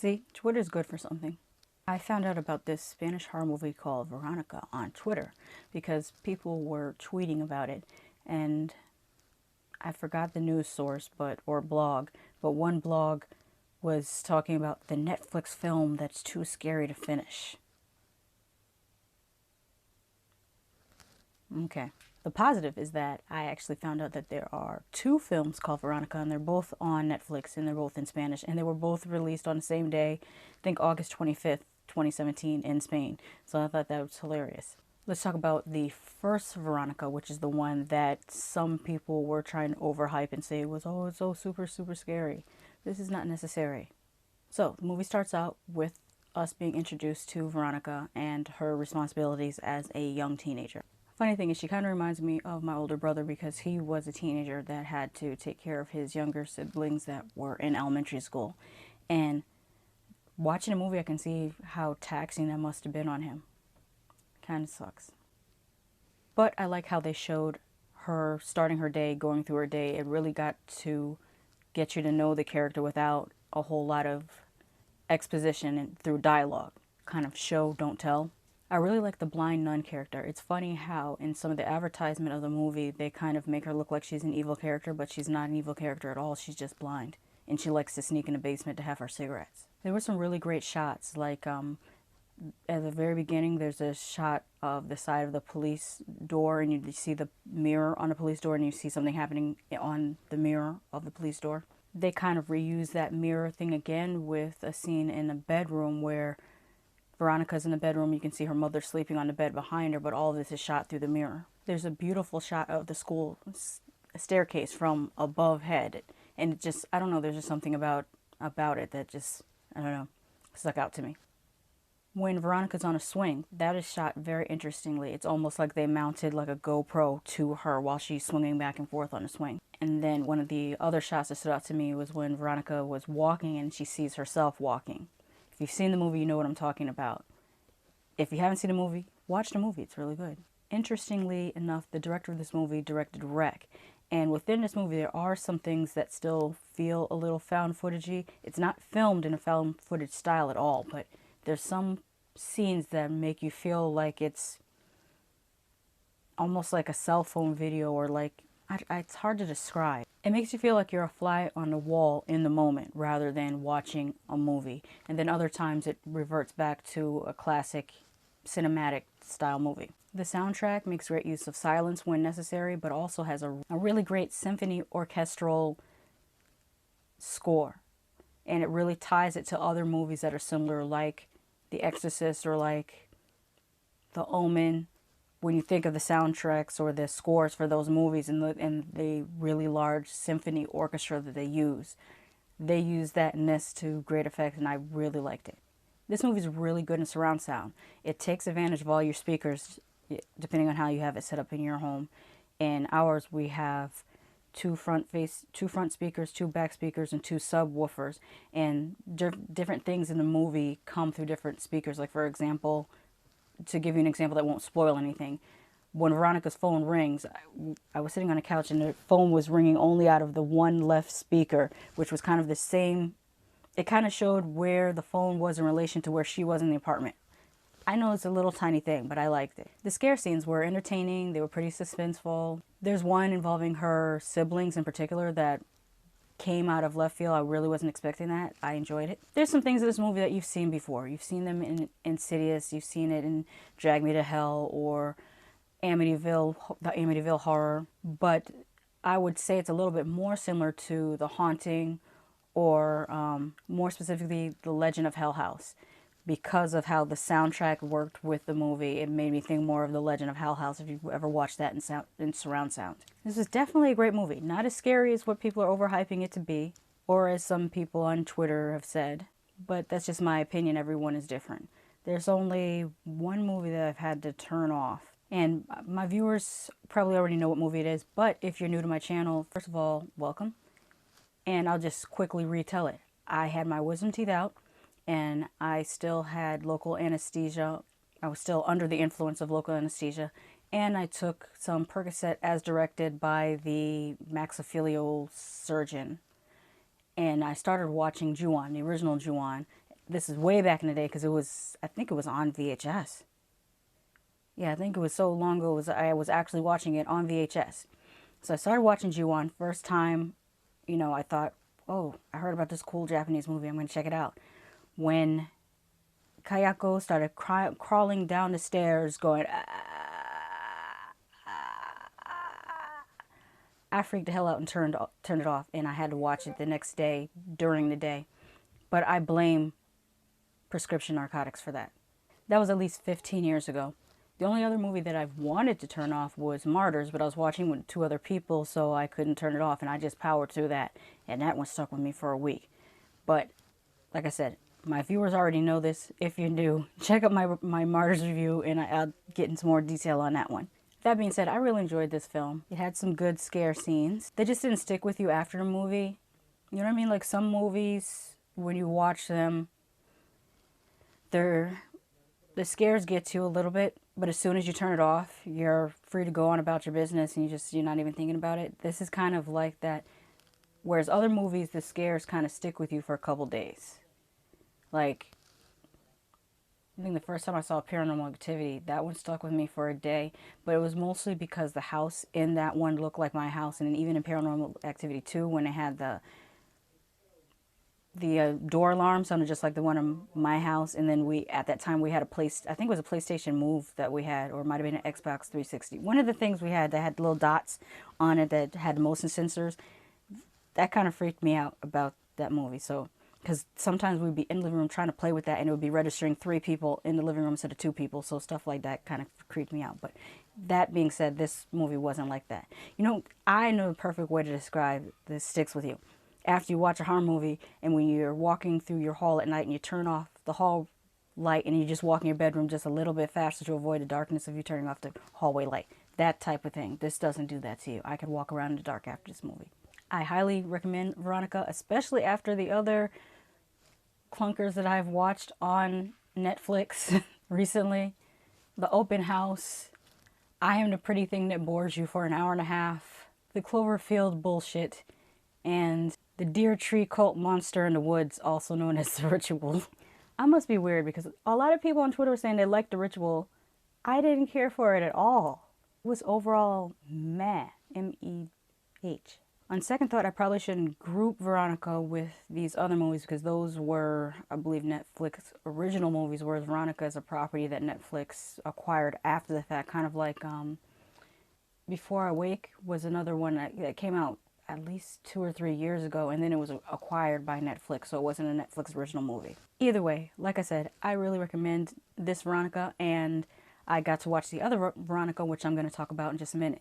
See, Twitter's good for something. I found out about this Spanish horror movie called Veronica on Twitter because people were tweeting about it, and I forgot the news source, or blog, but one blog was talking about the Netflix film that's too scary to finish. Okay. The positive is that I actually found out that there are two films called Veronica, and they're both on Netflix, and they're both in Spanish, and they were both released on the same day, I think August 25th, 2017 in Spain. So I thought that was hilarious. Let's talk about the first Veronica, which is the one that some people were trying to overhype and say was, oh, it's so super, super scary. This is not necessary. So the movie starts out with us being introduced to Veronica and her responsibilities as a young teenager. Funny thing is, she kind of reminds me of my older brother because he was a teenager that had to take care of his younger siblings that were in elementary school. And watching a movie, I can see how taxing that must have been on him. Kind of sucks. But I like how they showed her starting her day, going through her day. It really got to get you to know the character without a whole lot of exposition and through dialogue. Kind of show, don't tell. I really like the blind nun character. It's funny how in some of the advertisement of the movie, they kind of make her look like she's an evil character, but she's not an evil character at all. She's just blind. And she likes to sneak in the basement to have her cigarettes. There were some really great shots. Like at the very beginning, there's a shot of the side of the police door, and you see the mirror on the police door, and you see something happening on the mirror of the police door. They kind of reuse that mirror thing again with a scene in a bedroom where Veronica's in the bedroom. You can see her mother sleeping on the bed behind her, but all of this is shot through the mirror. There's a beautiful shot of the school staircase from above head, and it just, I don't know, there's just something about it that just, I don't know, stuck out to me. When Veronica's on a swing, that is shot very interestingly. It's almost like they mounted like a GoPro to her while she's swinging back and forth on the swing. And then one of the other shots that stood out to me was when Veronica was walking and she sees herself walking. If you've seen the movie, you know what I'm talking about. If you haven't seen the movie, watch the movie. It's really good. Interestingly enough, the director of this movie directed Wreck. And within this movie, there are some things that still feel a little found footagey. It's not filmed in a found footage style at all, but there's some scenes that make you feel like it's almost like a cell phone video, or like, it's hard to describe. It makes you feel like you're a fly on the wall in the moment rather than watching a movie. And then other times it reverts back to a classic cinematic style movie. The soundtrack makes great use of silence when necessary, but also has a really great symphony orchestral score. And it really ties it to other movies that are similar, like The Exorcist or like The Omen. When you think of the soundtracks or the scores for those movies and the really large symphony orchestra that they use that in this to great effect, and I really liked it. This movie is really good in surround sound. It takes advantage of all your speakers, depending on how you have it set up in your home. In ours, we have two front speakers, two back speakers, and two subwoofers. And different things in the movie come through different speakers. Like, for example, to give you an example that won't spoil anything, when Veronica's phone rings, I was sitting on a couch and the phone was ringing only out of the one left speaker, which was kind of the same. It kind of showed where the phone was in relation to where she was in the apartment. I know it's a little tiny thing, but I liked it. The scare scenes were entertaining. They were pretty suspenseful. There's one involving her siblings in particular that came out of left field. I really wasn't expecting that. I enjoyed it. There's some things in this movie that you've seen before. You've seen them in Insidious. You've seen it in Drag Me to Hell or Amityville, the Amityville Horror. But I would say it's a little bit more similar to The Haunting or more specifically The Legend of Hell House. Because of how the soundtrack worked with the movie, it made me think more of The Legend of Hell House if you've ever watched that in surround sound. This is definitely a great movie. Not as scary as what people are overhyping it to be, or as some people on Twitter have said, but that's just my opinion. Everyone is different. There's only one movie that I've had to turn off, and my viewers probably already know what movie it is, but if you're new to my channel, first of all, welcome, and I'll just quickly retell it. I had my wisdom teeth out, and I still had local anesthesia. I was still under the influence of local anesthesia. And I took some Percocet as directed by the maxillofacial surgeon. And I started watching Ju-On, the original Ju-On. This is way back in the day because I think it was on VHS. Yeah, I think it was so long ago I was actually watching it on VHS. So I started watching Ju-On. First time, I thought, oh, I heard about this cool Japanese movie. I'm going to check it out. When Kayako started crawling down the stairs going, I freaked the hell out and turned it off, and I had to watch it the next day during the day. But I blame prescription narcotics for that. That was at least 15 years ago. The only other movie that I've wanted to turn off was Martyrs, but I was watching with 2 other people, so I couldn't turn it off, and I just powered through that, and that one stuck with me for a week. But like I said, my viewers already know this. If you're new, check out my Martyrs review, and I'll get into more detail on that one. That being said, I really enjoyed this film. It had some good scare scenes. They just didn't stick with you after the movie. You know what I mean? Like some movies, when you watch them, the scares get to you a little bit, but as soon as you turn it off, you're free to go on about your business, and you're not even thinking about it. This is kind of like that. Whereas other movies, the scares kind of stick with you for a couple days. Like, I think the first time I saw Paranormal Activity, that one stuck with me for a day. But it was mostly because the house in that one looked like my house. And even in Paranormal Activity 2, when it had the door alarm sounded just like the one in my house. And then at that time, we had I think it was a PlayStation Move that we had, or it might have been an Xbox 360. One of the things we had that had little dots on it that had motion sensors, that kind of freaked me out about that movie. So, because sometimes we'd be in the living room trying to play with that, and it would be registering 3 people in the living room instead of 2 people. So stuff like that kind of creeped me out. But that being said, this movie wasn't like that. I know the perfect way to describe this sticks with you. After you watch a horror movie, and when you're walking through your hall at night and you turn off the hall light and you just walk in your bedroom just a little bit faster to avoid the darkness of you turning off the hallway light. That type of thing. This doesn't do that to you. I could walk around in the dark after this movie. I highly recommend Veronica, especially after the other clunkers that I've watched on Netflix recently. The Open House, I Am the Pretty Thing That Bores You for an hour and a half, the Cloverfield bullshit, and the Deer Tree Cult Monster in the Woods, also known as The Ritual. I must be weird because a lot of people on Twitter were saying they liked The Ritual. I didn't care for it at all. It was overall meh, M-E-H. On second thought, I probably shouldn't group Veronica with these other movies because those were, I believe, Netflix original movies, whereas Veronica is a property that Netflix acquired after the fact. Kind of like Before I Wake was another one that came out at least 2 or 3 years ago, and then it was acquired by Netflix, so it wasn't a Netflix original movie. Either way, like I said, I really recommend this Veronica, and I got to watch the other Veronica, which I'm going to talk about in just a minute.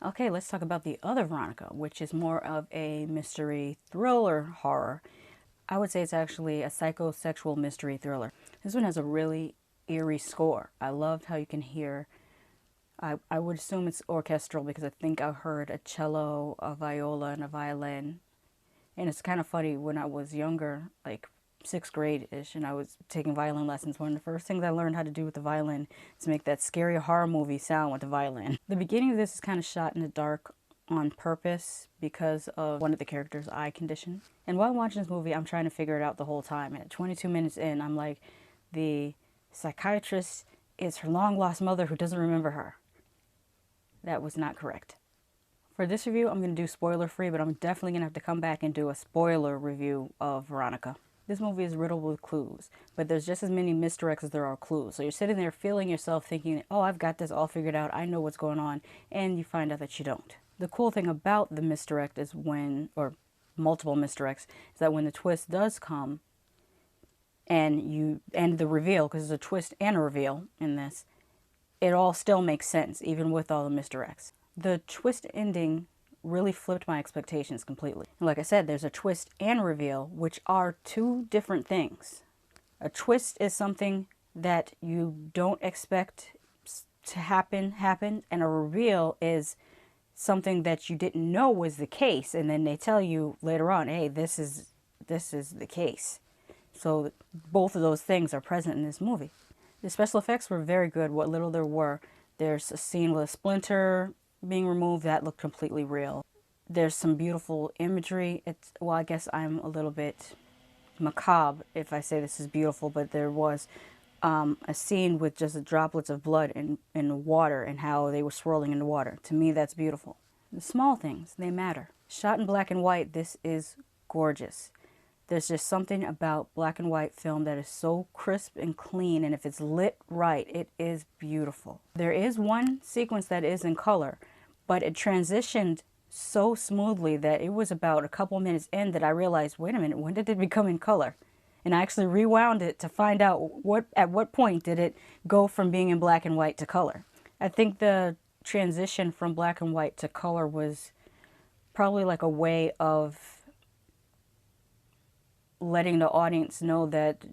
Okay, let's talk about the other Veronica, which is more of a mystery thriller horror. I would say it's actually a psychosexual mystery thriller. This one has a really eerie score. I loved how you can hear, I would assume it's orchestral because I think I heard a cello, a viola, and a violin. And it's kind of funny, when I was younger, like 6th grade-ish, and I was taking violin lessons. One of the first things I learned how to do with the violin is make that scary horror movie sound with the violin. The beginning of this is kind of shot in the dark on purpose because of one of the characters' eye condition. And while watching this movie, I'm trying to figure it out the whole time. And at 22 minutes in, I'm like, the psychiatrist is her long-lost mother who doesn't remember her. That was not correct. For this review, I'm going to do spoiler-free, but I'm definitely going to have to come back and do a spoiler review of Veronica. This movie is riddled with clues, but there's just as many misdirects as there are clues. So you're sitting there feeling yourself thinking, oh, I've got this all figured out, I know what's going on, and you find out that you don't. The cool thing about the misdirect is when, or multiple misdirects, is that when the twist does come, and the reveal, because there's a twist and a reveal in this, it all still makes sense, even with all the misdirects. The twist ending really flipped my expectations completely. And like I said, there's a twist and reveal, which are two different things. A twist is something that you don't expect to happen, and a reveal is something that you didn't know was the case, and then they tell you later on, hey, this is the case. So both of those things are present in this movie. The special effects were very good, what little there were. There's a scene with a splinter being removed that looked completely real. There's some beautiful imagery. Well, I guess I'm a little bit macabre if I say this is beautiful, but there was a scene with just droplets of blood in the water and how they were swirling in the water. To me, that's beautiful. The small things, they matter. Shot in black and white, this is gorgeous. There's just something about black and white film that is so crisp and clean, and if it's lit right, it is beautiful. There is one sequence that is in color, but it transitioned so smoothly that it was about a couple minutes in that I realized, wait a minute, when did it become in color? And I actually rewound it to find out at what point did it go from being in black and white to color. I think the transition from black and white to color was probably like a way of letting the audience know that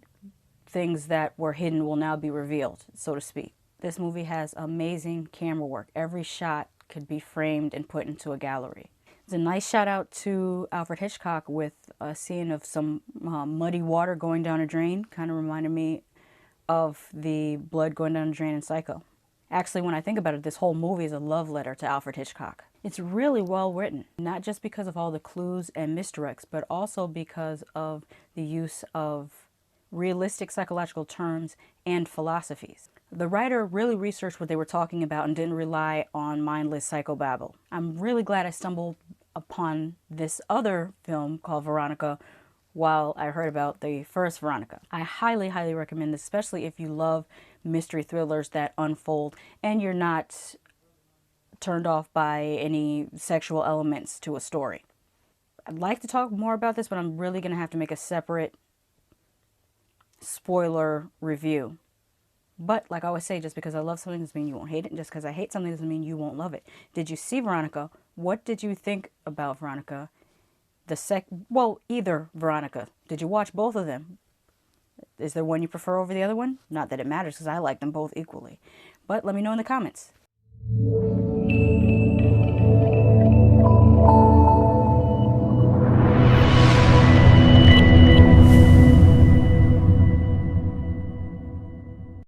things that were hidden will now be revealed, so to speak. This movie has amazing camera work. Every shot could be framed and put into a gallery. It's a nice shout out to Alfred Hitchcock with a scene of some muddy water going down a drain. Kind of reminded me of the blood going down a drain in Psycho. Actually, when I think about it, this whole movie is a love letter to Alfred Hitchcock. It's really well written, not just because of all the clues and misdirects, but also because of the use of realistic psychological terms and philosophies. The writer really researched what they were talking about and didn't rely on mindless psychobabble. I'm really glad I stumbled upon this other film called Veronica while I heard about the first Veronica. I highly, highly recommend this, especially if you love mystery thrillers that unfold and you're not turned off by any sexual elements to a story. I'd like to talk more about this, but I'm really going to have to make a separate spoiler review. But like I always say, just because I love something doesn't mean you won't hate it, and just because I hate something doesn't mean you won't love it. Did you see Veronica? What did you think about Veronica? Either Veronica. Did you watch both of them? Is there one you prefer over the other one? Not that it matters, because I like them both equally. But let me know in the comments.